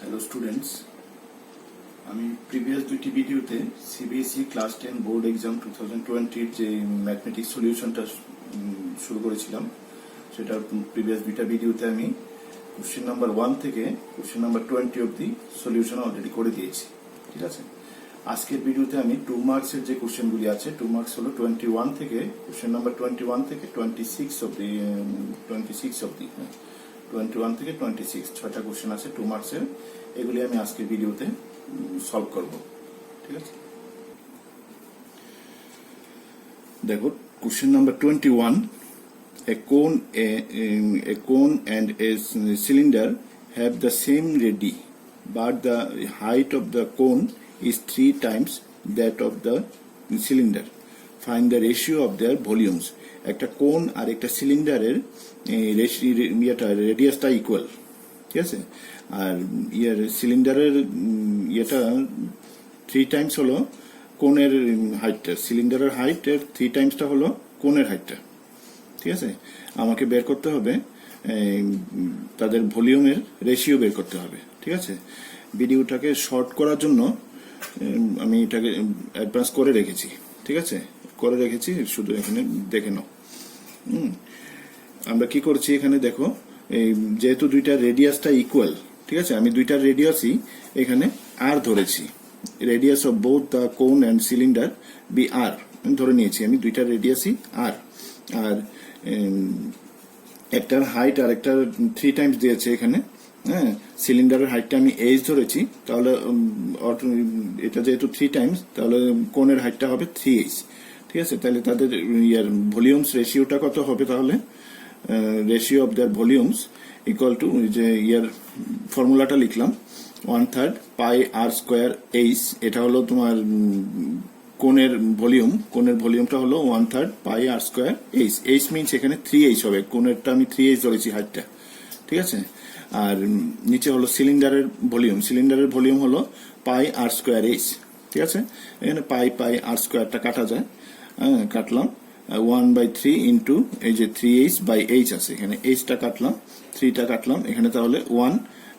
Hello students, আমি previous দুইটি ভিডিওতে সিবিএসই ক্লাস 10 বোর্ড এক্সাম 2020 যে ম্যাথমেটিক্স সলিউশনটা শুরু করেছিলাম, সেটা প্রিভিয়াস দুইটা ভিডিওতে আমি কোশ্চেন নাম্বার 1 থেকে কোশ্চেন নাম্বার 20 অবধি সলিউশন অলরেডি করে দিয়েছি। ঠিক আছে, আজকের ভিডিওতে আমি 2 মার্কসের যে কোশ্চেনগুলি আছে, 2 মার্কস হলো 21 থেকে কোশ্চেন নাম্বার 21 থেকে 26 অবধি 21 থেকে 26 ছয়টা কোশ্চেন আছে 2 মার্কসের, এগুলি আমি আজকের ভিডিওতে সলভ করব। ঠিক আছে, দেখো question number 21, a cone and a cylinder have the same radii, but the height of the cone is 3 times that of the cylinder. Find the ratio of their volumes. একটা কোন আর একটা সিলিন্ডারের রেডিয়াসটা ইকুয়াল। ঠিক আছে, আর সিলিন্ডারের ইয়েটা 3 টাইমস হলো কোনের হাইটটা, সিলিন্ডারের হাইটের 3 টাইমসটা হলো কোনের হাইটটা। ঠিক আছে, আমাকে বের করতে হবে তাদের ভলিউমের রেশিও বের করতে হবে। ঠিক আছে, ভিডিওটাকে শর্ট করার জন্য আমি এটাকে অ্যাডভান্স করে রেখেছি। ঠিক আছে, করে রেখেছি, শুধু এখানে দেখে নাও। আমরা কি করছি এখানে দেখো, যেহেতু দুইটা রেডিয়াসটা ইকুয়াল, ঠিক আছে, আমি দুইটার রেডিয়াসই এখানে আর ধরেছি। রেডিয়াস অফ বোথ দ্য কোন অ্যান্ড সিলিন্ডার বি আর ধরে নিয়েছি আমি, দুইটার রেডিয়াসই আর। আর একটার হাইট আর একটার 3 টাইমস দিয়েছে এখানে। হ্যাঁ, সিলিন্ডারের হাইটটা আমি এইচ ধরেছি, তাহলে এটা যেহেতু 3 টাইমস, তাহলে কোনের হাইটটা হবে 3h। ঠিক আছে, তাহলে তাদের ভলিউমস রেশিওটা কত হবে? তাহলে ratio of their volumes equal to, যে ফর্মুলাটা লিখলাম, 1/3 পাই আর স্কোয়ার এইচ। এটা হলো তোমার কোনের ভলিউম, কোনের ভলিউমটা হলো 1/3 পাই আর স্কোয়ার এইচ। এইচ মিনস এখানে 3h হবে, কোনেরটা আমি 3h ধরেছি হাইটটা। ঠিক আছে, আর নিচে হলো সিলিন্ডারের ভলিউম, সিলিন্ডারের ভলিউম হলো পাই আর স্কোয়ার এইচ। ঠিক আছে, এখানে পাই আর স্কোয়ারটা কাটা যায়, কাটলাম 1/3 ইন্টু এই যে 3h বাই এইচ আছে, এখানে এইচটা কাটলাম, 3টা কাটলাম, এখানে তাহলে 1,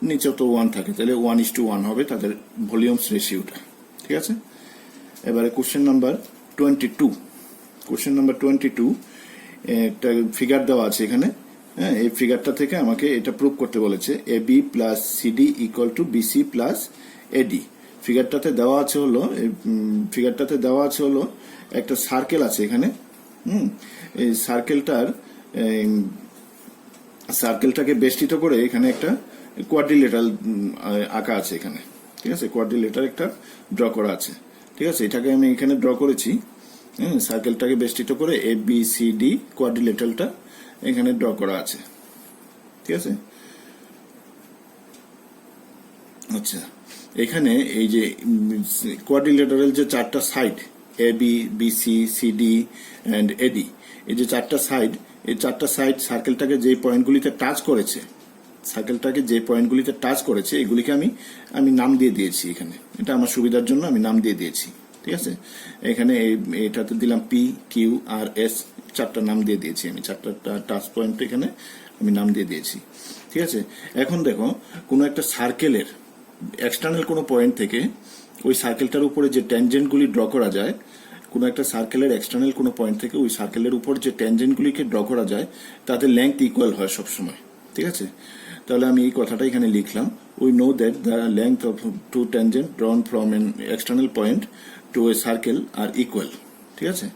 নিচেও তো 1 থাকে, তাহলে 1:1 হবে তাদের ভলিউমস রেশিওটা। ঠিক আছে, এবারে কোশ্চেন নাম্বার 22। কোশ্চেন নাম্বার 22 একটা ফিগার দেওয়া আছে এখানে। হ্যাঁ, এই ফিগারটা থেকে আমাকে এটা প্রুভ করতে বলেছে, A B plus CD equal to BC plus AD. ফিগারটাতে দেওয়া আছে হলো একটা সার্কেল আছে এখানে। এই সার্কেলটাকে বেষ্টিত করে এখানে একটা কোয়াড্রিলেটারাল আঁকা আছে এখানে। ঠিক আছে, কোয়াড্রিলেটার একটা ড্র করা আছে। ঠিক আছে, এটাকে আমি এখানে ড্র করেছি। সার্কেলটাকে বেষ্টিত করে এ বি সি ডি কোয়াড্রিলেটারটা এখানে ড্র করা আছে। ঠিক আছে, আচ্ছা, এখানে এই যে কোয়াড্রিলেটারাল যে 4টা side, A B, BC, CD and AD, এই যে 4টা সাইড, এই 4টা সাইড সার্কেলটাকে যে পয়েন্টগুলিতে টাচ করেছে, এগুলিকে আমি নাম দিয়ে দিয়েছি এখানে। এটা আমার সুবিধার জন্য আমি নাম দিয়ে দিয়েছি। ঠিক আছে, এখানে এটাতে দিলাম পি, কিউ আর এস, 4টা নাম দিয়ে দিয়েছি আমি, 4টা টাচ পয়েন্ট এখানে আমি নাম দিয়ে দিয়েছি। ঠিক আছে, এখন দেখো, কোনো একটা সার্কেলের এক্সটার্নাল কোনো পয়েন্ট থেকে ওই সার্কেলটার উপরে যে ট্যানজেন্টগুলি ড্র করা যায়, কোনো একটা সার্কেলের এক্সটার্নাল কোনো পয়েন্ট থেকে ওই সার্কেলের উপর যে ট্যানজেন্টগুলিকে ড্র করা যায়, তাদের লেংথ ইকুয়াল হয় সবসময়। ঠিক আছে, তাহলে আমি এই কথাটা এখানে লিখলাম, we know that the length of 2 tangent drawn from an external point to a circle are equal. ঠিক আছে,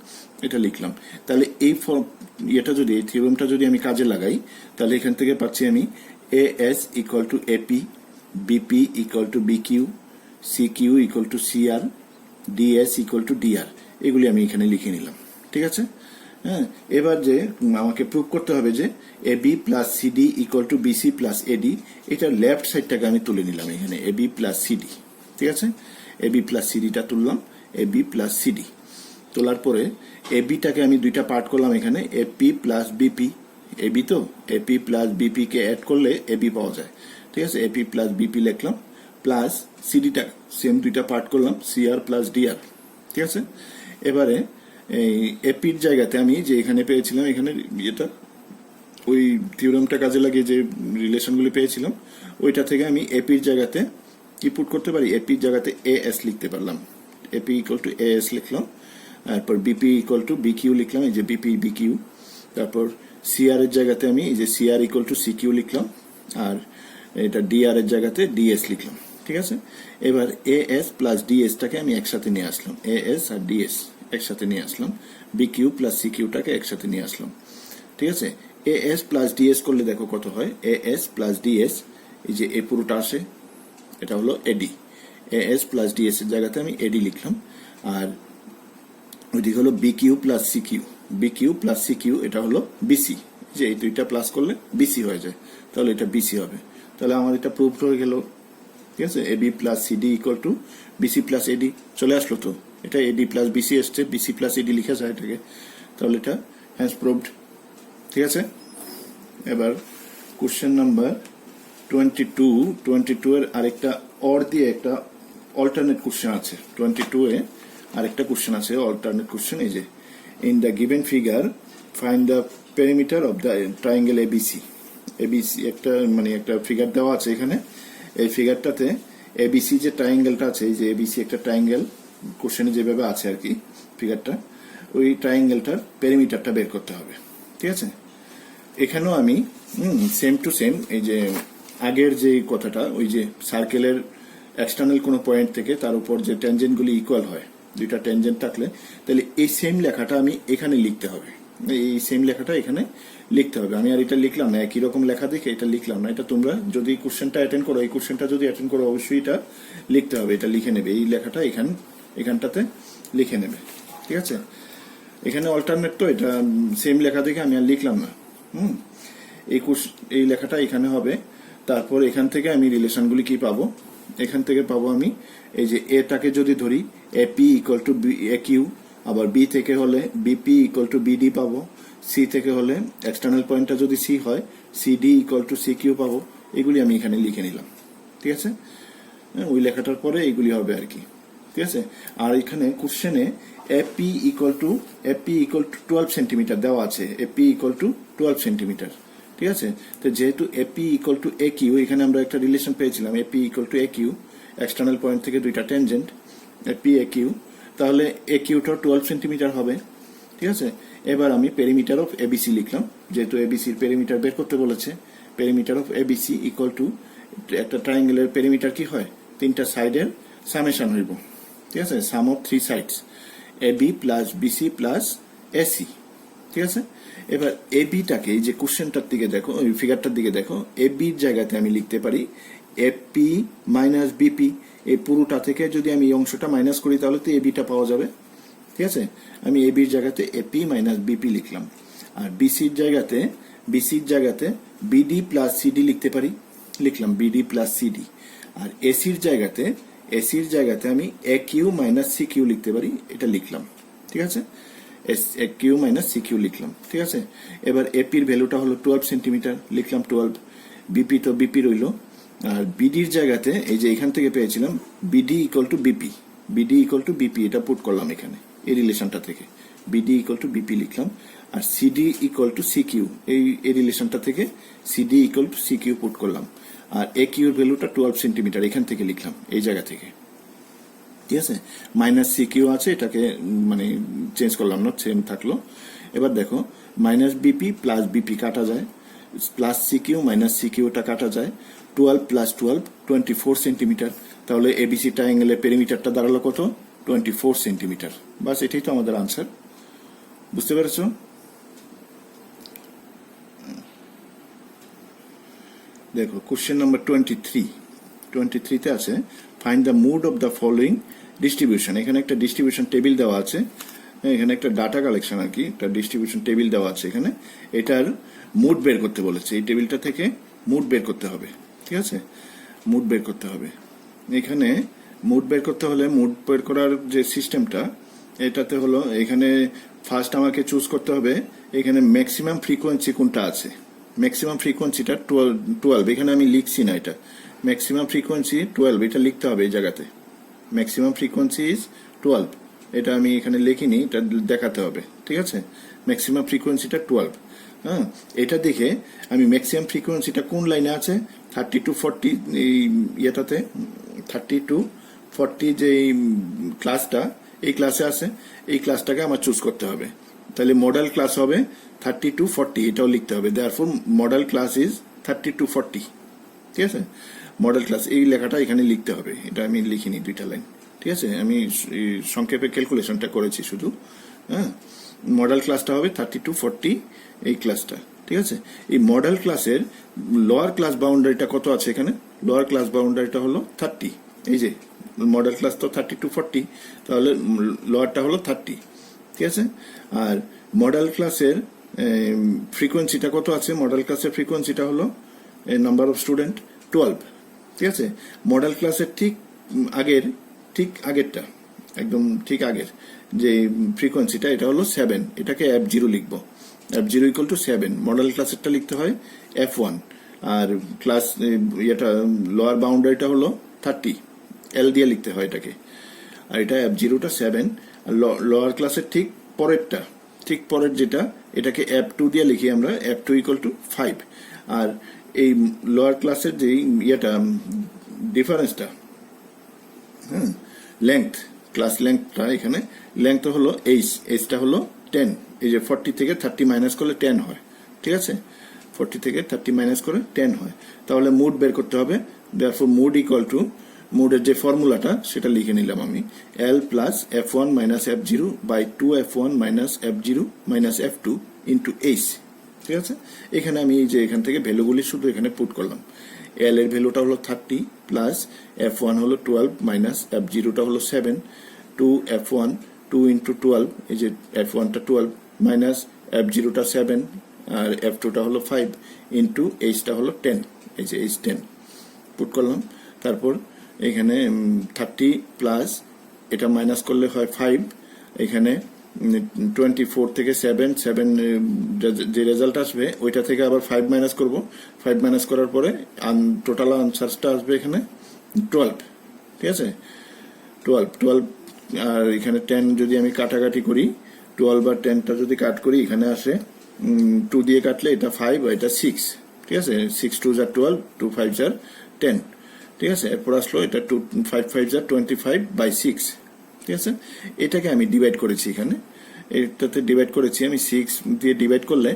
এটা লিখলাম। তাহলে এই থিওরেমটা যদি আমি কাজে লাগাই, তাহলে এখান থেকে পাচ্ছি আমি A S equal to AP, BP equal to BQ, CQ equal to CR, DS equal to DR. এগুলি আমি এখানে লিখে নিলাম। ঠিক আছে, হ্যাঁ, এবার যে আমাকে প্রুভ করতে হবে যে A B plus CD equal to BC plus AD, এটা লেফট সাইডটাকে আমি তুলে নিলাম এখানে, এ বি প্লাস সিডি। ঠিক আছে, এ বি প্লাস সিডিটা তুললাম, এ বি প্লাস সিডি তোলার পরে এ বিটাকে আমি 2টা পার্ট করলাম এখানে, এপি প্লাস বিপি। এবি তো, এপি প্লাস বিপি কে অ্যাড করলে এবি পাওয়া যায়। ঠিক আছে, এপি প্লাস বিপি লিখলাম, প্লাস সিডিটা সেম 2টা পার্ট করলাম, সিআর প্লাস ডিআর। ঠিক আছে, এবারে এই এপির জায়গাতে আমি যে এখানে পেয়েছিলাম, এখানে এটা ওই থিওরেমটা কাজে লাগিয়ে যে রিলেশনগুলি পেয়েছিলাম ওইটা থেকে আমি এপির জায়গাতে কি পুট করতে পারি, এপির জায়গাতে এ এস লিখতে পারলাম। AP equal to A S লিখলাম, তারপর বিপি ইকুয়াল টু বিকিউ লিখলাম, এই যে বিপি বিকিউ। তারপর সিআর এর জায়গাতে আমি এই যে সিআর ইকুয়াল টু সিকিউ লিখলাম, আর এটা ডিআর এর জায়গাতে ডিএস লিখলাম। ঠিক আছে, এবার এ এস প্লাস ডিএসটাকে আমি একসাথে নিয়ে আসলাম, এ এস আর ডিএস একসাথে নিয়ে আসলাম, বিকিউ প্লাস সিকিউটাকে একসাথে নিয়ে আসলাম। ঠিক আছে, এ এস প্লাস ডিএস করলে দেখো কত হয়, এ এস প্লাস ডিএস, এই যে এ পুরোটা আসে, এটা হলো এডি। এ এস প্লাস ডিএস এর জায়গাতে আমি এডি লিখলাম, আর ওইদিকে হলো bq plus CQ, bq plus CQ এটা হলো বিসি, যে এই দুইটা প্লাস করলে বিসি হয়ে যায়, তাহলে এটা বিসি হবে। তাহলে আমার এটা প্রুভড হয়ে গেল। ঠিক আছে, AB plus CD equal to BC plus AD চলে আসলো। তো এটা এডি প্লাস বিসি এসছে, বিসি প্লাস এডি লিখে যায় এটাকে, তাহলে এটা হ্যান্স প্রুভড। ঠিক আছে, এবার কোশ্চেন নাম্বার 22 এর আরেকটা অর দিয়ে একটা অল্টারনেট কোশ্চেন আছে। 22 এ আরেকটা কোশ্চেন আছে অল্টারনেট কোশ্চেন, এই যে in the given figure find the perimeter of the triangle ABC. ABC একটা মানে একটা ফিগার দেওয়া আছে এখানে, এই ফিগারটাতে এবিসি যে ট্রায়াঙ্গেলটা আছে, এই যে এবিসি একটা ট্রায়াঙ্গেল কোশ্চেনে যেভাবে আছে আর কি ফিগারটা, ওই ট্রায়াঙ্গেলটার পেরিমিটারটা বের করতে হবে। ঠিক আছে, এখানেও আমি সেম টু সেম এই যে আগের যে কথাটা, ওই যে সার্কেলের এক্সটার্নাল কোনো পয়েন্ট থেকে তার উপর যে ট্যানজেন্টগুলি ইকুয়াল হয়, দুইটা ট্যানজেন্ট থাকলে তাহলে এই সেম লেখাটা আমি এখানে লিখতে হবে, এই সেম লেখাটা এখানে লিখতে হবে। আমি আর এটা লিখলাম না, একই রকম লেখা দেখে এটা লিখলাম না, এটা তোমরা যদি কোশ্চেনটা অ্যাটেন্ড করো, এই কোশ্চেনটা যদি অ্যাটেন্ড করো অবশ্যই এটা লিখতে হবে, এটা লিখে নেবে, এই লেখাটা এখানটাতে লিখে নেবে। ঠিক আছে, এখানে অল্টারনেট তো এটা সেম লেখা দেখে আমি আর লিখলাম না। এই লেখাটা এখানে হবে। তারপর এখান থেকে আমি রিলেশনগুলি কি পাবো, এখান থেকে পাবো আমি এই যে এটাকে যদি ধরি AP equal to A Q, আবার বি থেকে হলে বিপি ইকুয়াল টু বিডি পাবো, সি থেকে হলে এক্সটার্নাল পয়েন্টটা যদি সি হয় CD equal to C Q পাবো। এগুলি আমি এখানে লিখে নিলাম। ঠিক আছে, ওই লেখাটার পরে এইগুলি হবে আর কি। ঠিক আছে, আর এখানে কোশ্চেনে এপি ইকুয়াল টু 12 সেন্টিমিটার দেওয়া আছে, এপি ইকুয়াল টু 12 সেন্টিমিটার। ঠিক আছে, তো যেহেতু AP equal to A Q, এখানে আমরা একটা রিলেশন পেয়েছিলাম AP equal to A Q, external point থেকে দুইটা ট্যানজেন্ট এপি এ কিউ, তাহলে এ কিউটা 12 সেন্টিমিটার হবে। ঠিক আছে, এবার আমি পেরিমিটার অফ এবিসি লিখলাম, যেহেতু এবিসির পেরিমিটার বের করতে বলেছে, perimeter of ABC equal to একটা ট্রায়াঙ্গেলের পেরিমিটার কি হয়, তিনটা সাইডের সামেশন হইব। ঠিক আছে, sum of 3 sides AB plus BC plus AC. ঠিক আছে, এবার এবিটাকে এই যে কোশ্চেনটার দিকে দেখো, ওই ফিগারটার দিকে দেখো, এবির জায়গাতে আমি লিখতে পারি এপি মাইনাস বিপি। এই পুরোটা থেকে যদি আমি এই অংশটা মাইনাস করি তাহলে তো এবিটা পাওয়া যাবে। ঠিক আছে, আমি এবির জায়গাতে এপি মাইনাস বিপি লিখলাম, আর বিসির জায়গাতে বিডি প্লাস সিডি লিখতে পারি, লিখলাম বিডি প্লাস সিডি। আর এসির জায়গাতে আমি এ কিউ মাইনাস সি কিউ লিখতে পারি, এটা লিখলাম। ঠিক আছে, এ কিউ মাইনাস সি কিউ লিখলাম। ঠিক আছে, এবার এপির ভ্যালুটা হলো 12 সেন্টিমিটার, লিখলাম 12। বিপি তো বিপি রইল, আর বিডির জায়গাতে এই যে এখান থেকে পেয়েছিলাম BD equal to BP, BD equal to BP এটা পুট করলাম এখানে এই রিলেশনটা থেকে, বিডি ইকুয়াল টু বিপি লিখলাম। আর CD equal to C Q, এই রিলেশনটা থেকে CD equal to C Q put করলাম। আর এ কিউর ভ্যালুটা 12 সেন্টিমিটার এখান থেকে লিখলাম এই জায়গা থেকে। ঠিক আছে, মাইনাস সি কিউ আছে, এটাকে মানে চেঞ্জ করলাম না, সেম থাকলো। এবার দেখো মাইনাস বিপি প্লাস বিপি কাটা যায়, plus C Q minus C কিউটা কাটা যায়, 12 প্লাস 12 24 সেন্টিমিটার। তাহলে এবিসি ট্রায়াঙ্গেলের পেরিমিটারটা দাঁড়ালো কত, 24 সেন্টিমিটার। বাস এটাই তো আমাদের আনসার। বুঝতে পেরেছ? দেখো কোশ্চেন নাম্বার 23 তে আছে find the mode of the following distribution. এখানে একটা ডিস্ট্রিবিউশন টেবিল দেওয়া আছে, এখানে একটা ডাটা কালেকশন আর কি, একটা ডিস্ট্রিবিউশন টেবিল দেওয়া আছে এখানে, এটার মুড বের করতে বলেছে, এই টেবিলটা থেকে মুড বের করতে হবে। ঠিক আছে, মুড বের করতে হবে। এখানে মুড বের করতে হলে মুড বের করার যে সিস্টেমটা এটাতে হলো, এখানে ফার্স্ট আমাকে চুজ করতে হবে এখানে ম্যাক্সিমাম ফ্রিকোয়েন্সি কোনটা আছে। ম্যাক্সিমাম ফ্রিকোয়েন্সিটা 12, এখানে আমি লিখছি না, এটা ম্যাক্সিমাম ফ্রিকোয়েন্সি 12, এটা লিখতে হবে এই জায়গাতে, ম্যাক্সিমাম ফ্রিকোয়েন্সি ইজ 12, এটা আমি এখানে লিখিনি, এটা দেখাতে হবে। ঠিক আছে, ম্যাক্সিমাম ফ্রিকোয়েন্সিটা 12। হ্যাঁ, এটা দেখে আমি ম্যাক্সিমাম ফ্রিকোয়েন্সিটা কোন লাইনে আছে 30 to 40 এই ইয়েটাতে 30 to 40 যে ক্লাসটা এই ক্লাসে আছে, এই ক্লাসটাকে আমার চুজ করতে হবে। তাহলে মডেল ক্লাস হবে 30 to 40, এটাও লিখতে হবে। Therefore model class is 30 to 40, ঠিক আছে। মডেল ক্লাস এই লেখাটা এখানে লিখতে হবে, এটা আমি লিখিনি দুইটা লাইন, ঠিক আছে। আমি সংক্ষেপে ক্যালকুলেশনটা করেছি শুধু। হ্যাঁ, মডেল ক্লাসটা হবে 30 to 40 এই ক্লাসটা, ঠিক আছে। এই মডেল ক্লাসের লোয়ার ক্লাস বাউন্ডারিটা কত আছে এখানে? লোয়ার ক্লাস বাউন্ডারিটা হলো 30। এই যে মডেল ক্লাস তো 30 to 40, তাহলে লোয়ারটা হলো 30, ঠিক আছে। আর মডেল ক্লাসের ফ্রিকোয়েন্সিটা কত আছে? মডেল ক্লাসের ফ্রিকোয়েন্সিটা হলো নাম্বার অফ স্টুডেন্ট 12, ঠিক আছে। মডেল ক্লাসের ঠিক আগেরটা একদম ঠিক আগের যে ফ্রিকোয়েন্সিটা এটা হলো 7, এটাকে F0 লিখবো। F0 equal to 7। মডেল ক্লাসেরটা লিখতে হয় F1, আর ক্লাস এটা লোয়ার বাউন্ডারিটা হলো 30, L দিয়ে লিখতে হয় এটাকে। আর এটা F0টা 7, আর লোয়ার ক্লাসের ঠিক পরের যেটা এটাকে F2 দিয়ে লিখি আমরা, F2 ইকুয়াল টু 5। আর এই লোয়ার ক্লাসের যে ইয়েটা ডিফারেন্সটা, হ্যাঁ, লেংথ, ক্লাস লেংথটা এখানে লেংথ হলো এইচটা হলো 10। এই যে 40 থেকে 30 মাইনাস করলে 10 হয়, ঠিক আছে। 40 থেকে 30 মাইনাস করে 10 হয়, তাহলে মুড বের করতে হবে। দেয়ারফর মুড ইকুয়াল টু, মুডের যে ফর্মুলাটা সেটা লিখে নিলাম আমি, L plus F1 minus F0 by 2F1 minus F0 minus F2 into H, ঠিক আছে। এখানে আমি এই যে এখান থেকে ভ্যালুগুলি শুধু এখানে পুট করলাম। L এর ভ্যালুটা হলো 30 প্লাস F1 হলো 12 মাইনাস F0টা হলো 7, 2F1 2 ইন্টু 12, এই যে F1টা 12 মাইনাস F0টা 7 আর F2টা হলো 5 ইন্টু Hটা হলো 10, এই যে H10 পুট করলাম। তারপর এখানে 30 প্লাস এটা মাইনাস করলে হয় 5, এখানে 24 থেকে 7 যে রেজাল্ট আসবে ওইটা থেকে আবার 5 মাইনাস করব। 5 মাইনাস করার পরে টোটাল আনসারটা আসবে এখানে 12, ঠিক আছে। 12 আর এখানে 10 যদি আমি কাটাকাটি করি, 12 আর 10টা যদি কাট করি এখানে আসে 2 দিয়ে কাটলে এটা 5 আর এটা 6, ঠিক আছে। 6 2 যা 12, 2 5 যা 10, ঠিক আছে। এরপর আসলো এটা 2 5 5 যা 25 বাই 6, ঠিক আছে। এটাকে আমি ডিভাইড করেছি, এখানে এটাতে ডিভাইড করেছি আমি 6 দিয়ে ডিভাইড করলে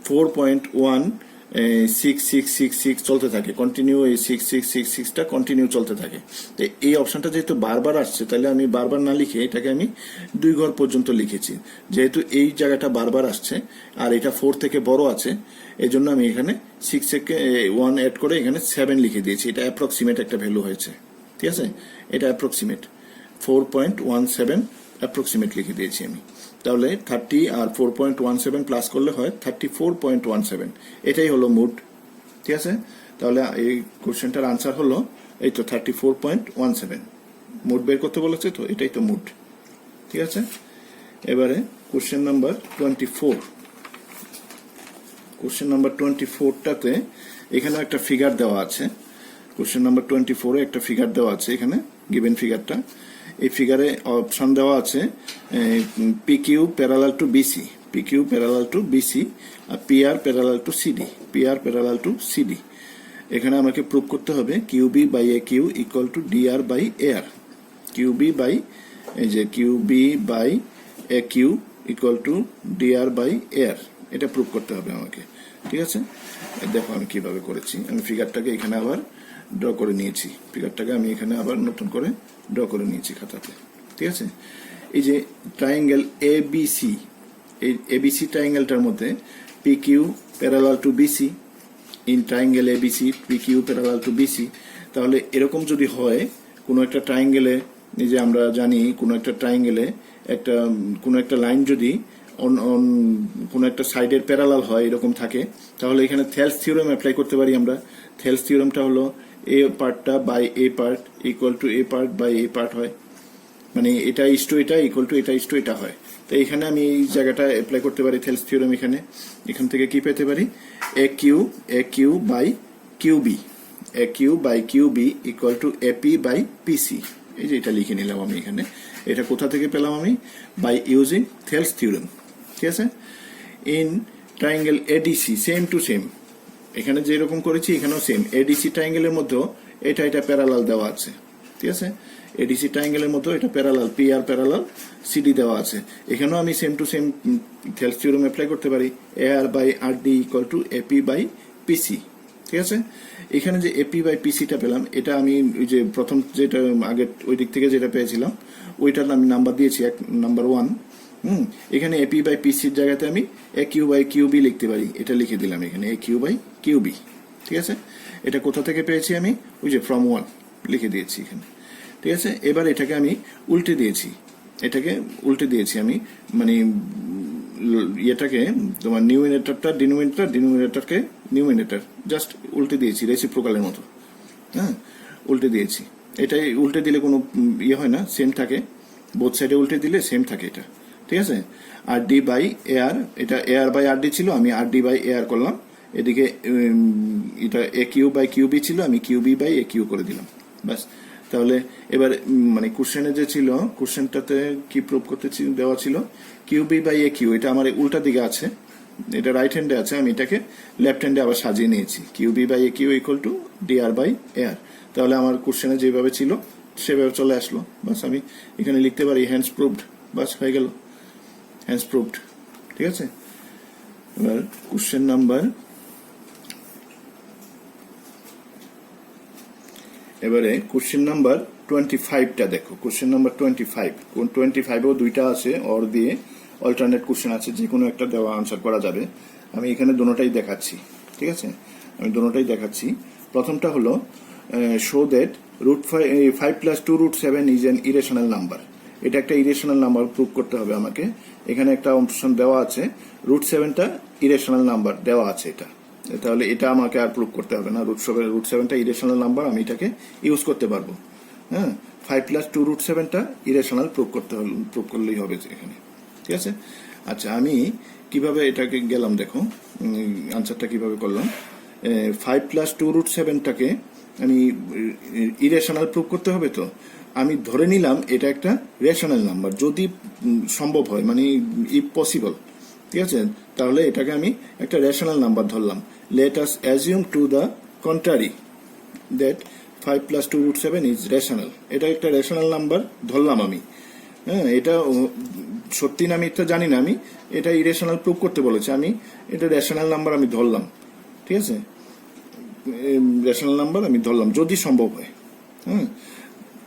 4.16666 চলতে থাকে কন্টিনিউ। এই 6666টা কন্টিনিউ চলতে থাকে। তো এই অপশনটা যেহেতু বারবার আসছে, তাহলে আমি বারবার না লিখে এটাকে আমি 2 ঘর পর্যন্ত লিখেছি। যেহেতু এই জায়গাটা বারবার আসছে আর এটা 4 থেকে বড় আছে, এই জন্য আমি এখানে 6 থেকে 1 অ্যাড করে এখানে 7 লিখে দিয়েছি। এটা অ্যাপ্রক্সিমেট একটা ভ্যালু হয়েছে, ঠিক আছে। এটা অ্যাপ্রক্সিমেট 4.17 অ্যাপ্রক্সিমেট লিখে দিয়েছি আমি। তাহলে 30 আর 4.17 প্লাস করলে হয় 34.17, এটাই হলো মুড, ঠিক আছে। তাহলে এই কোশ্চেনটার আনসার হলো এই তো 34.17। মুড বের করতে বলেছে, তো এটাই তো মুড, ঠিক আছে। এবারে কোশ্চেন নাম্বার 24। কোশ্চেন নাম্বার 24টাতে এখানে একটা ফিগার দেওয়া আছে। কোশ্চেন নাম্বার 24-এ একটা ফিগার দেওয়া আছে, এখানে গিভেন ফিগারটা। এই ফিগারে অপশন দেওয়া আছে PQ parallel to BC, PQ parallel to BC, আর PR parallel to CD, PR parallel to CD। এখানে আমাকে প্রুভ করতে হবে QB by AQ equal to DR by AR, QB by এই যে QB by AQ equal to DR by AR, এটা prove করতে হবে আমাকে, ঠিক আছে। দেখো আমি কিভাবে করেছি। আমি ফিগারটাকে এখানে আবার ড্র করে নিয়েছি, ফিগারটাকে আমি এখানে আবার নতুন করে ড্র করে নিয়েছি খাতাতে, ঠিক আছে। এই যে ট্রায়াঙ্গেল ABC, এই ABC ট্রায়াঙ্গেলটার মধ্যে PQ parallel to BC, in triangle ABC PQ parallel to BC। তাহলে এরকম যদি হয় কোনো একটা ট্রায়াঙ্গেলে, এই যে আমরা জানি কোনো একটা ট্রায়াঙ্গেলে কোনো একটা লাইন যদি কোনো একটা সাইডের প্যারালাল হয় এরকম থাকে, তাহলে এখানে থেলস থিওরেম অ্যাপ্লাই করতে পারি আমরা। থেলস থিওরেমটা হলো এ পার্টটা by a part equal to a part by a part হয়, মানে এটা ইস টু এটা ইকুয়াল টু এটা ইস টু এটা হয়। তো এখানে আমি এই জায়গাটা অ্যাপ্লাই করতে পারি থেলস থিওরেম। এখান থেকে কি পেতে পারি? A Q by QB equal to AP by PC. এই যে এটা লিখে নিলাম আমি এখানে। এটা কোথা থেকে পেলাম আমি? বাই ইউজিং থেলস থিওরেম, ঠিক আছে। In triangle ADC same to same, এখানে যেরকম করেছি এখানেও সেম। এডিসি ট্রায়াঙ্গেলের মধ্যেও এটা প্যারালাল দেওয়া আছে, ঠিক আছে। এডিসি ট্রায়াঙ্গেলের মধ্যে এটা parallel, P R parallel CD দেওয়া আছে। এখানেও আমি same to same Thales theorem apply করতে পারি, A R by R D equal to AP by PC, ঠিক আছে। এখানে যে এপি বাই পিসিটা পেলাম, এটা আমি ওই যে প্রথম যেটা আগে ওই দিক থেকে যেটা পেয়েছিলাম ওইটার আমি নাম্বার দিয়েছি নাম্বার 1। এখানে এপি বাই পিসির জায়গাতে আমি এ কিউ বাই কিউবি লিখতে পারি, এটা লিখে দিলাম এখানে এ কিউ বাই কিউবি, ঠিক আছে। এটা কোথা থেকে পেয়েছি আমি, ওই যে ফ্রম 1 লিখে দিয়েছি এখানে, ঠিক আছে। এবার এটাকে আমি উল্টে দিয়েছি, আমি মানে ইয়েটাকে তোমার নিউমিনেটরটা ডিনোমিনেটর, ডিনোমিনেটরকে নিউমিনেটর জাস্ট উল্টে দিয়েছি রেসিপ্রোকালের মতো, হ্যাঁ উল্টে দিয়েছি। এটাই উল্টে দিলে কোনো ইয়ে হয় না, সেম থাকে, বোথ সাইডে উল্টে দিলে সেম থাকে এটা, ঠিক আছে। আর ডি বাই এ আর, এটা এ আর বাই আর ডি ছিল, আমি আর ডি বাই এ আর করলাম। এদিকে এটা এ কিউ বাই কিউবি ছিল, আমি কিউবি বাই এ কিউ করে দিলাম, ব্যাস। তাহলে এবার মানে কোশ্চেনে যে ছিল, কোশ্চেনটাতে কি প্রুভ করতে দেওয়া ছিল, কিউবি বাই এ কিউ, এটা আমার উল্টা দিকে আছে, এটা রাইট হ্যান্ডে আছে, আমি এটাকে লেফট হ্যান্ডে আবার সাজিয়ে নিয়েছি, QB by A Q equal to D R by A R. তাহলে আমার কোশ্চেনে যেভাবে ছিল সেভাবে চলে আসলো, বাস। আমি এখানে লিখতে পারি হ্যান্ডস প্রুভড, বাস হয়ে গেল, হ্যান্ডস প্রুভড, ঠিক আছে। এবার কোশ্চেন নাম্বার, এবারে কোশ্চেন নাম্বার 25টা দেখো। কোশ্চেন নাম্বার 25-25ও দুইটা আছে, অর দিয়ে অল্টারনেট কোশ্চেন আছে, যে কোনো একটা দেওয়া আনসার করা যাবে। আমি এখানে দুটোটাই দেখাচ্ছি, ঠিক আছে, আমি দুটোটাই দেখাচ্ছি। প্রথমটা হলো show that √5 + 2√7 is an irrational number. এটা একটা ইরেশনাল নাম্বার প্রুভ করতে হবে আমাকে। এখানে একটা অপশন দেওয়া আছে, √7টা ইরেশনাল নাম্বার দেওয়া আছে, এটা তাহলে এটা আমাকে আর প্রুভ করতে হবে না, √7টা ইরেশনাল নাম্বার, আমি এটাকে ইউজ করতে পারবো, হ্যাঁ। 5 + 2√7টা ইরেশনাল প্রুভ করলেই হবে এখানে, ঠিক আছে। আচ্ছা, আমি কিভাবে এটাকে গেলাম দেখো, আনসারটা কিভাবে করলাম। 5 + 2√7টাকে আমি ইরেশনাল প্রুভ করতে হবে, তো আমি ধরে নিলাম এটা একটা রেশনাল নাম্বার, যদি সম্ভব হয়, মানে ইফ পসিবল, ঠিক আছে। তাহলে এটাকে আমি একটা রেশনাল নাম্বার ধরলাম। Late us assume to the contrary that 5 + 2√7 is rational. এটা একটা রেশনাল নাম্বার ধরলাম আমি, হ্যাঁ। এটা সত্যি না মিথ্যা জানি না, আমি এটা ইরেশনাল প্রুভ করতে বলেছে, আমি এটা রেশনাল নাম্বার আমি ধরলাম, ঠিক আছে। রেশনাল নাম্বার আমি ধরলাম যদি সম্ভব হয়, হ্যাঁ,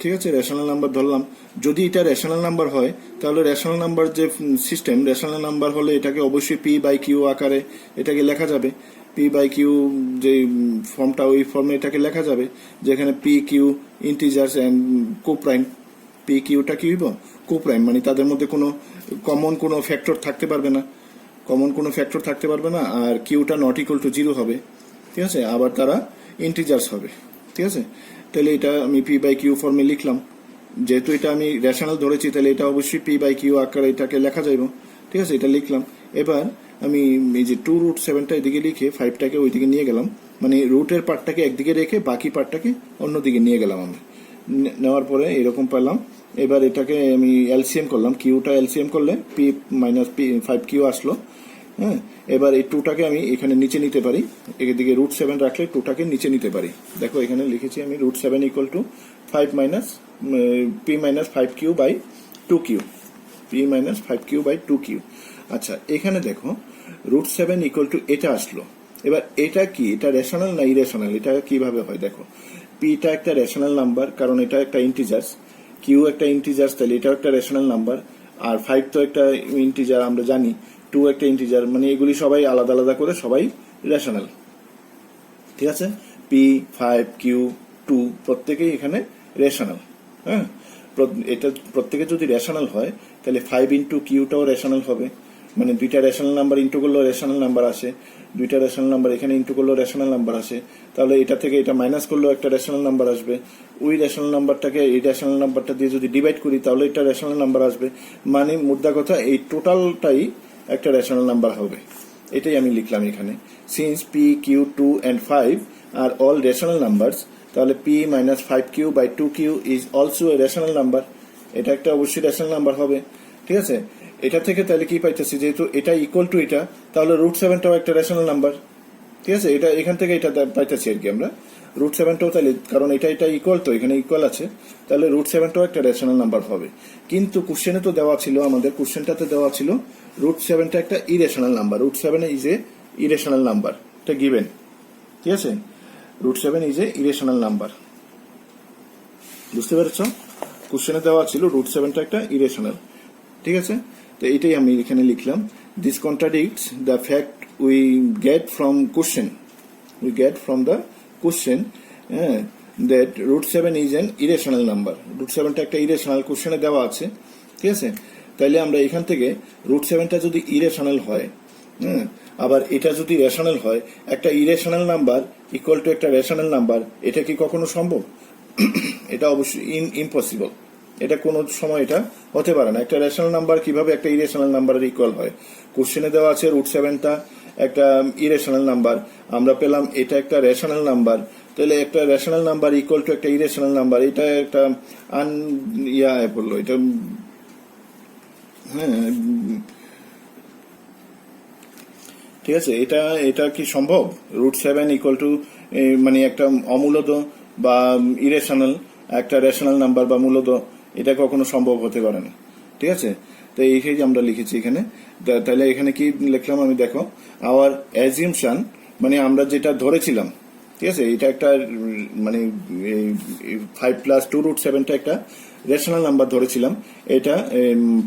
ঠিক আছে। রেশনাল নাম্বার ধরলাম, যদি এটা রেশনাল নাম্বার হয় তাহলে রেশনাল নাম্বার যে সিস্টেম, রেশনাল নাম্বার হলে এটাকে অবশ্যই পি বাই কিউ আকারে এটাকে লেখা যাবে। পি বাই কিউ যে ফর্মটা, ওই ফর্মে এটাকে লেখা যাবে, যেখানে P Q integers and coprime. P কিউটা কি হইব, কোপ্রাইম, মানে তাদের মধ্যে কোনো কমন কোনো ফ্যাক্টর থাকতে পারবে না, আর কিউটা নট ইকুয়াল টু 0 হবে, ঠিক আছে। আবার তারা ইন্টিজার্স হবে, ঠিক আছে। তাহলে এটা আমি পি বাই কিউ ফর্মে লিখলাম, যেহেতু এটা আমি রেশনাল ধরেছি তাহলে এটা অবশ্যই পি বাই কিউ আকারে এটাকে লেখা যাইব, ঠিক আছে। এটা লিখলাম। এবার আমি এই যে 2√7টা এদিকে লিখে 5টাকে ওইদিকে নিয়ে গেলাম, মানে রুটের পার্টটাকে একদিকে রেখে বাকি পার্টটাকে অন্যদিকে নিয়ে গেলাম আমি। নেওয়ার পরে এরকম পেলাম। এবার এটাকে আমি এলসিএম করলাম, কিউটা এলসিএম করলে পি মাইনাস পি 5Q আসলো, হ্যাঁ। এবার এই 2টাকে আমি এখানে নিচে নিতে পারি, এদিকে √7 রাখলে 2টাকে নিচে নিতে পারি। দেখো এখানে লিখেছি আমি √7 equal to 5 minus p minus 5Q by 2Q, p minus 5Q by 2Q। আচ্ছা, এখানে দেখো √7 ইকুয়াল টু এটা আসলো। এবার এটা কি, এটা রেশনাল না ইরেশনাল, এটা কিভাবে হয় দেখো। পিটা একটা রেশনাল নাম্বার, কারণ এটা একটা ইন্টিজার্স, কিউ একটা ইন্টিজার্স, তাহলে এটাও একটা রেশনাল নাম্বার, আর 5 তো একটা ইন্টিজার আমরা জানি, 2 একটা ইন্টিজার, মানে এগুলি সবাই আলাদা আলাদা করে সবাই রেশনাল, ঠিক আছে। পি 5 কিউ 2 প্রত্যেকেই এখানে রেশনাল, হ্যাঁ। এটা প্রত্যেকে যদি রেশনাল হয় তাহলে 5 ইন্টু কিউটাও রেশনাল হবে, মানে দুইটা রেশনাল নাম্বার ইন্টু করলেও রেশনাল নাম্বার আসে, দুইটা রেশনাল নাম্বার এখানে ইন্টু করলেও রেশনাল নাম্বার আসে, তাহলে এটা থেকে এটা মাইনাস করলেও একটা রেশনাল নাম্বার আসবে। ওই রেশনাল নাম্বারটাকে এই রেশনাল নাম্বারটা দিয়ে যদি ডিভাইড করি তাহলে এটা রেশনাল নাম্বার আসবে, মানে মুদ্রা কথা এই টোটালটাই একটা রেশনাল নাম্বার হবে। এটাই আমি লিখলাম এখানে। Since P Q 2 and 5 are all rational numbers, তাহলে p minus 5Q by 2Q is also a rational number, এটা একটা অবশ্যই রেশনাল নাম্বার হবে, ঠিক আছে। এটা থেকে তাহলে কি পাইতেছি, যেহেতু এটা ইকুয়াল টু এটা, তাহলে √7টাও একটা রেশনাল নাম্বার। ঠিক আছে, এটা এখান থেকে এটা পাইতেছি আর কি আমরা। √7টাও তাহলে, কারণ এটা ইকুয়াল, তো এখানে ইকুয়াল আছে, তাহলে √7টাও একটা রেশনাল নাম্বার হবে। কিন্তু কোশ্চেনে তো দেওয়া ছিল, আমাদের কোশ্চেনটাতে দেওয়া ছিল √7টা একটা irrational number. √7 is a irrational number, এটা গিভেন। ঠিক আছে, √7 ইজ এ ইরেশনাল নাম্বার। বুঝতে পেরেছ? কোশ্চেনে দেওয়া ছিল √7টা একটা ইরেশনাল। ঠিক আছে, তো এটাই আমি এখানে লিখলাম। This contradicts the fact we get from question, that √7 is an irrational number. √7টা একটা ইরেশনাল কোশ্চেনে দেওয়া আছে। ঠিক আছে, তাইলে আমরা এখান থেকে √7টা যদি ইরেশনাল হয়, আবার এটা যদি রেশনাল হয়, একটা ইরেশনাল নাম্বার ইকুয়াল টু একটা রেশনাল নাম্বার, এটা কি কখনো সম্ভব? এটা অবশ্যই ইম্পসিবল। এটা কোনো সময় এটা হতে পারে না। একটা রেশনাল নাম্বার কিভাবে একটা ইরেশনাল নাম্বারের ইকুয়াল হয়? কোশ্চেনে দেওয়া আছে √7টা একটা ইরেশনাল নাম্বার, আমরা পেলাম এটা একটা রেশনাল নাম্বার, তাহলে একটা রেশনাল নাম্বার ইকুয়াল টু একটা ইরেশনাল নাম্বার, এটা একটা পড়লো এটা। হ্যাঁ, ঠিক আছে, এটা কি সম্ভব? √7 ইকুয়াল টু মানে একটা অমূলদ বা ইরেশনাল একটা রেশনাল নাম্বার বা মূলদ, এটা কখনো সম্ভব হতে পারে না। ঠিক আছে, তো এইটাই আমরা লিখেছি এখানে। তাহলে এখানে কি লিখলাম আমি, দেখো, আওয়ার অ্যাজিউমশন, মানে আমরা যেটা ধরেছিলাম, ঠিক আছে, এটা একটা মানে 5 + 2 √7টা একটা রেশনাল নাম্বার ধরেছিলাম। এটা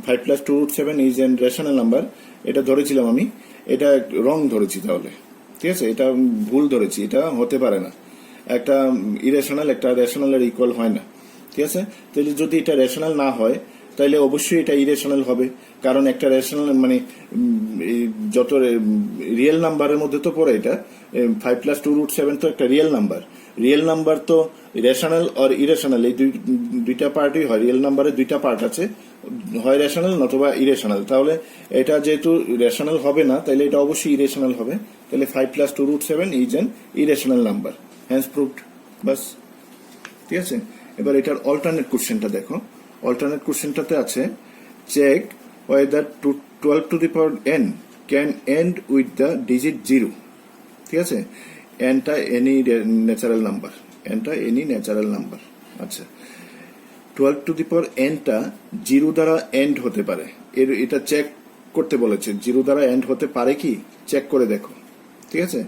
5 + 2 √7 ইজ এন রেশনাল নাম্বার, এটা ধরেছিলাম আমি, এটা রং ধরেছি তাহলে। ঠিক আছে, এটা ভুল ধরেছি, এটা হতে পারে না। একটা ইরেশনাল একটা রেশনালের ইকুয়াল হয় না। ঠিক আছে, তাহলে যদি এটা রেশনাল না হয়, তাহলে অবশ্যই এটা ইরেশনাল হবে, কারণ একটা রেশনাল মানে যত রিয়েল নাম্বারের মধ্যে তো পড়ে এটা। 5 + 2 √7 তো একটা রিয়েল নাম্বার। রিয়েল নাম্বার তো রেশনাল আর ইরেশনাল, এই দুইটা পার্টই হয়। রিয়েল নাম্বারের দুইটা পার্ট আছে, হয় রেশনাল নতুবা ইরেশনাল। তাহলে এটা যেহেতু রেশনাল হবে না, তাহলে এটা অবশ্যই ইরেশনাল হবে। তাহলে 5 + 2 √7 is an irrational number, hence proved. বাস, ঠিক আছে। এবার এটার অল্টারনেট কোশ্চেনটা দেখো। অল্টারনেট কোশ্চেনটাতে আছে, check whether 12 to the power n can end with the digit 0। ঠিক আছে, nটা এনি ন্যাচারাল নাম্বার, nটা এনি ন্যাচারাল নাম্বার। আচ্ছা, 12 to the power nটা 0 দ্বারা এন্ড হতে পারে, এটা চেক করতে বলেছে। 0 দ্বারা এন্ড হতে পারে কি, চেক করে দেখো। ঠিক আছে,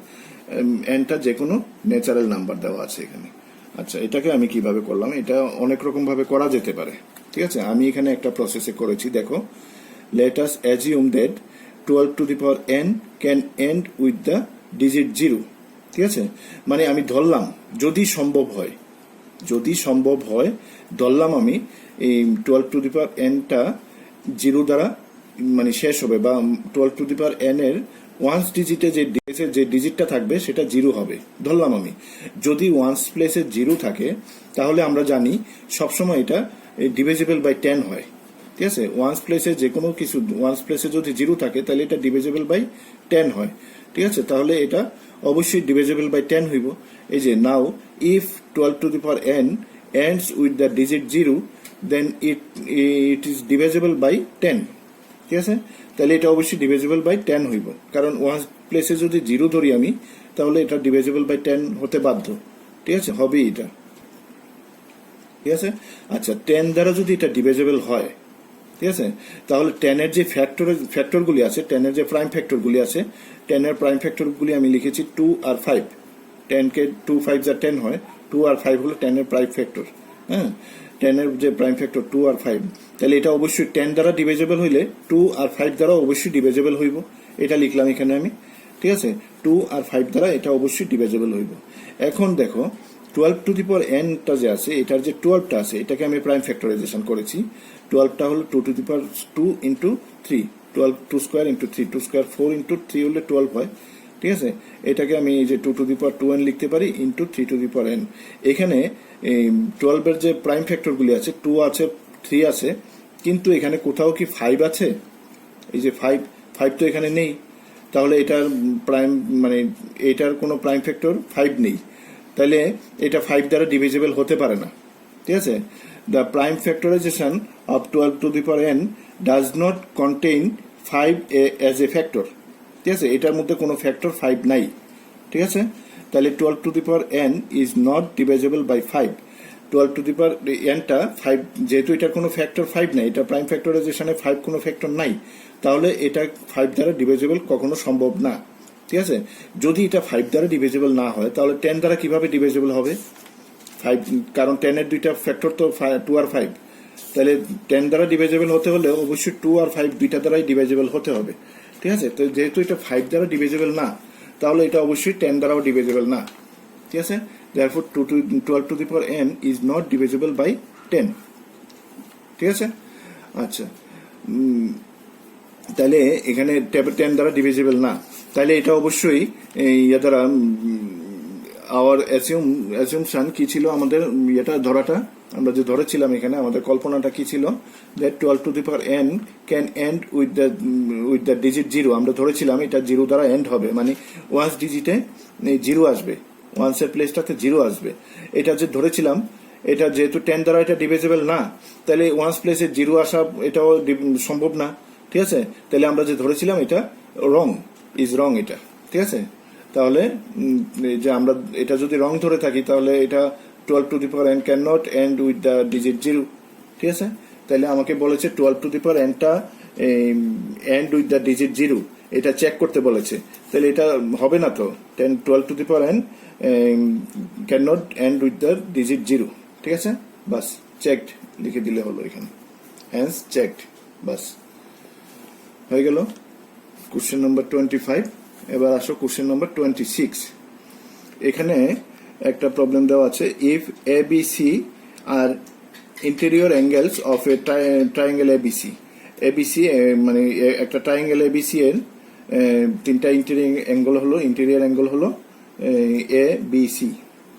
nটা যে কোনো ন্যাচারাল নাম্বার দেওয়া আছে এখানে। আচ্ছা, এটাকে আমি কিভাবে করলাম, এটা অনেক রকম ভাবে করা যেতে পারে। ঠিক আছে, আমি এখানে একটা প্রসেসে করেছি, দেখো। Let us assume that 12 to the power n can end with the digit 0। ঠিক আছে, মানে আমি ধরলাম যদি সম্ভব হয় ধরলাম আমি এই 12 to the power nটা 0 দ্বারা মানে শেষ হবে, বা 12 to the power n এর ওয়ান্স ডিজিটে যে ডিজিটটা থাকবে সেটা 0 হবে ধরলাম আমি। যদি ওয়ান্স প্লেসে 0 থাকে, তাহলে আমরা জানি সবসময় এটা ডিভিজিবল বাই 10 হয়। ঠিক আছে, ওয়ান্স প্লেসে যে কোনো কিছু ওয়ান্স প্লেসে যদি 0 থাকে, তাহলে এটা ডিভিজিবল বাই 10 হয়। ঠিক আছে, তাহলে এটা অবশ্যই ডিভিজিবল বাই 10 হইব। এই যে, নাও if 12 to the power n ends with the digit 0, then it is divisible by 10। ঠিক আছে, তাহলে এটা অবশ্যই ডিভিজিবল বাই 10 হইব, কারণ ওয়ান্স প্লেসে যদি 0 ধরি আমি, তাহলে এটা ডিভিজিবল বাই 10 হতে বাধ্য। ঠিক আছে, হবেই এটা। ঠিক আছে, আচ্ছা, 10 দ্বারা যদি এটা ডিভিজিবল হয়, ঠিক আছে, তাহলে 10 এর যে ফ্যাক্টরগুলি আছে, 10 এর যে প্রাইম ফ্যাক্টরগুলি আছে, 10 এর প্রাইম ফ্যাক্টরগুলি আমি লিখেছি 2 আর 5। 10 কে 2 5 যা 10 হয়, 2 আর 5 হলো 10 এর প্রাইম ফ্যাক্টর। হ্যাঁ, 10 এর যে প্রাইম ফ্যাক্টর 2 আর 5, তাহলে এটা অবশ্যই 10 দ্বারা ডিভিজিবল হইলে 2 আর 5 দ্বারা অবশ্যই ডিভিজিবল হইব, এটা লিখলাম এখানে আমি। ঠিক আছে, 2 আর 5 দ্বারা এটা অবশ্যই ডিভিজিবল হইব। এখন দেখো, 12 to the power n টা যে আছে, এটার যে 12টা আছে, এটাকে আমি প্রাইম ফ্যাক্টরাইজেশন করেছি। 12টা হলো 2 to the power 2 into 3, 12 2 square into 3, 2 square 4 into 3 হলে 12 হয়। ঠিক আছে, এটাকে আমি এই যে 2 to the power 2n লিখতে পারি into 3 to the power n। এখানে 12 এর যে প্রাইম ফ্যাক্টরগুলি আছে, 2 আছে, 3 আছে, কিন্তু এখানে কোথাও কি 5 আছে? এই যে 5 তো এখানে নেই, তাহলে এটার প্রাইম মানে এটার কোনো প্রাইম ফ্যাক্টর 5 নেই, তাহলে এটা 5 দ্বারা ডিভিজিবল হতে পারে না। ঠিক আছে। The prime factorisation of 12 to the power n does not contain 5 as a factor, ঠিক আছে, এটার মধ্যে কোনো ফ্যাক্টর 5 নাই, ঠিক আছে। তাহলে 12 to the power n is not divisible by 5। 12 to the power nটা 5, যেহেতু এটা কোনো ফ্যাক্টর 5 নাই, এটা প্রাইম ফ্যাক্টরাইজেশনে 5 কোনো ফ্যাক্টর নাই, তাহলে এটা 5 দ্বারা ডিভাইজেবল কখনো সম্ভব না, ঠিক আছে। যদি এটা 5 দ্বারা ডিভাইজেবল না হয় তাহলে 10 দ্বারা কিভাবে ডিভাইজেবল হবে? 5, কারণ 10 এর দুইটা ফ্যাক্টর তো 2 আর 5, তাহলে 10 দ্বারা ডিভাইজেবল হতে হলে অবশ্যই 2 আর 5 দুইটা দ্বারাই ডিভাইজেবল হতে হবে, ঠিক আছে। তো যেহেতু এটা 5 দ্বারা ডিভাইজেবল না, তাহলে এটা অবশ্যই 10 দ্বারাও ডিভাইজেবল না, ঠিক আছে। therefore 12 to the power n is not divisible by 10, ঠিক আছে। আচ্ছা, তাহলে এখানে 10 দ্বারা ডিভিজিবল না, তাহলে এটা অবশ্যই ইয়ে দ্বারা আওয়ার অ্যাসিউমশন কি ছিল আমাদের, এটা ধরাটা আমরা যে ধরেছিলাম এখানে আমাদের কল্পনাটা কি ছিল, that 12 to the power n can end with the digit 0। আমরা ধরেছিলাম এটা 0 দ্বারা এন্ড হবে, মানে ওয়ান্স ডিজিটে 0 আসবে, ওয়ান্সের প্লেসটাতে 0 আসবে, এটা যে ধরেছিলাম। এটা যেহেতু 10 দ্বারা এটা ডিভিজিবল না, তাহলে ওয়ান্স প্লেসে 0 আসা এটাও সম্ভব না, ঠিক আছে। তাহলে আমরা যে ধরেছিলাম এটা ইজ রং এটা, ঠিক আছে। তাহলে যে আমরা এটা যদি রং ধরে থাকি তাহলে এটা 12 to the power n can not end with the digit 0, ঠিক আছে। তাহলে আমাকে বলেছে 12 টু দি পাওয়ার nটা এন্ড উইথ দ্য ডিজিট 0, এটা চেক করতে বলেছে, তাহলে এটা হবে না তো। 12 to the power n can not end with the digit 0, ঠিক আছে। বাস চেকড লিখে দিলে হলো এখানে, হ্যান্স চেকড, বাস হয়ে গেল কোশ্চেন নম্বর 25। এবার আসো কোশ্চেন নম্বর 26। এখানে একটা প্রবলেম দেওয়া আছে, if A B C are interior angles of a triangle ABC. ABC মানে একটা ট্রায়াঙ্গেল এবিসি এর তিনটা ইন্টেরিয়র অ্যাঙ্গেল হলো এ বি সি,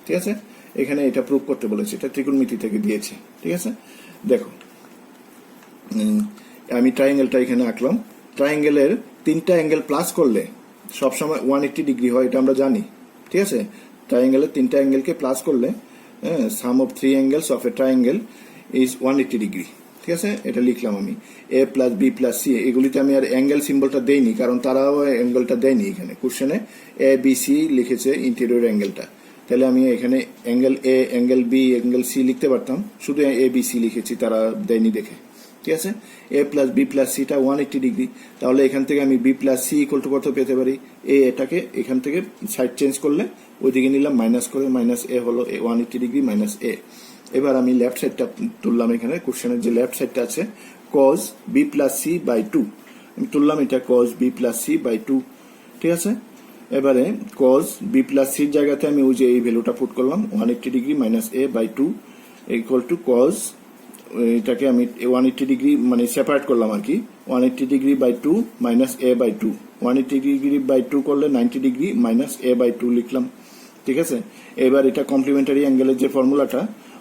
ঠিক আছে। এখানে এটা প্রুভ করতে বলেছে, এটা ত্রিকোণমিতি থেকে দিয়েছে, ঠিক আছে। দেখো আমি ট্রায়াঙ্গেলটা এখানে আঁকলাম। ট্রায়াঙ্গেলের তিনটা অ্যাঙ্গেল প্লাস করলে সবসময় 180 ডিগ্রি হয়, এটা আমরা জানি, ঠিক আছে। ট্রায়াঙ্গেলের তিনটা অ্যাঙ্গেলকে প্লাস করলে sum of 3 angles of a triangle is 180 degree, ঠিক আছে। এটা লিখলাম আমি, A plus B plus C. এগুলিতে আমি আর অ্যাঙ্গেল সিম্বলটা দেইনি, কারণ তারাও অ্যাঙ্গেলটা দেয়নি এখানে কোশ্চেনে। এ বি সি লিখেছে ইন্টেরিয়র অ্যাঙ্গেলটা, তাহলে আমি এখানে angle A, angle B, angle C লিখতে পারতাম, শুধু এ বি সি লিখেছি, তারা দেয়নি দেখে, ঠিক আছে। এ প্লাস বি প্লাস সিটা 180 ডিগ্রি, তাহলে এখান থেকে আমি B plus C equal to কত পেতে পারি? এটাকে এখান থেকে সাইড চেঞ্জ করলে ওইদিকে নিলাম, মাইনাস করে মাইনাস এ হলো 180 ডিগ্রি মাইনাস এ। এবার আমি লেফট সাইডটা তুললাম, এখানে কোশ্চেনের যে লেফট সাইডটা আছে cos B plus C by 2, আমি তুললাম এটা cos B plus C by 2, ঠিক আছে। এবারে কজ বি প্লাস সির জায়গাতে আমি ওই যে এই ভ্যালুটা পুট করলাম, 180 degree minus A by 2 equal to cos, এটাকে আমি 180 ডিগ্রি মানে সেপারেট করলাম আর কি, 180 degree by 2 minus A by 2, 180 degree by 2 করলে 90 ডিগ্রি মাইনাস এ বাই 2 লিখলাম, ঠিক আছে। এবার এটা কমপ্লিমেন্টারি অ্যাঙ্গেলের যে ফর্মুলাটা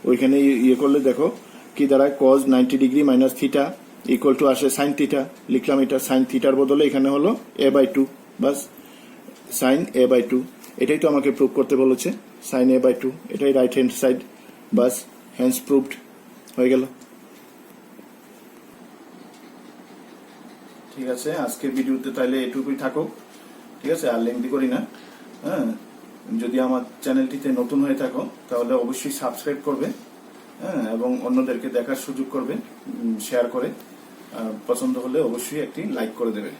ওইখানে ইয়ে করলে দেখো কি দাঁড়ায়, cos 90 degree minus theta equal to আসে সাইন থিটা, লিখলাম এটা সাইন থিটার বদলে এখানে হলো এ বাই 2, বাস সাইন এ বাই 2। এটাই তো আমাকে প্রুভ করতে বলেছে, সাইন এ বাই 2, এটাই রাইট হ্যান্ড সাইড, বাস হ্যান্স প্রুভড হয়ে গেল। ঠিক আছে, আজকের ভিডিওতে তাইলে এটুকুই থাকুক, ঠিক আছে, আর লেংদি করি না। হ্যাঁ, যদি আমার চ্যানেলটিতে নতুন হয়ে থাকো তাহলে অবশ্যই সাবস্ক্রাইব করবে, হ্যাঁ, এবং অন্যদেরকে দেখার সুযোগ করবে শেয়ার করে, পছন্দ হলে অবশ্যই একটি লাইক করে দেবে।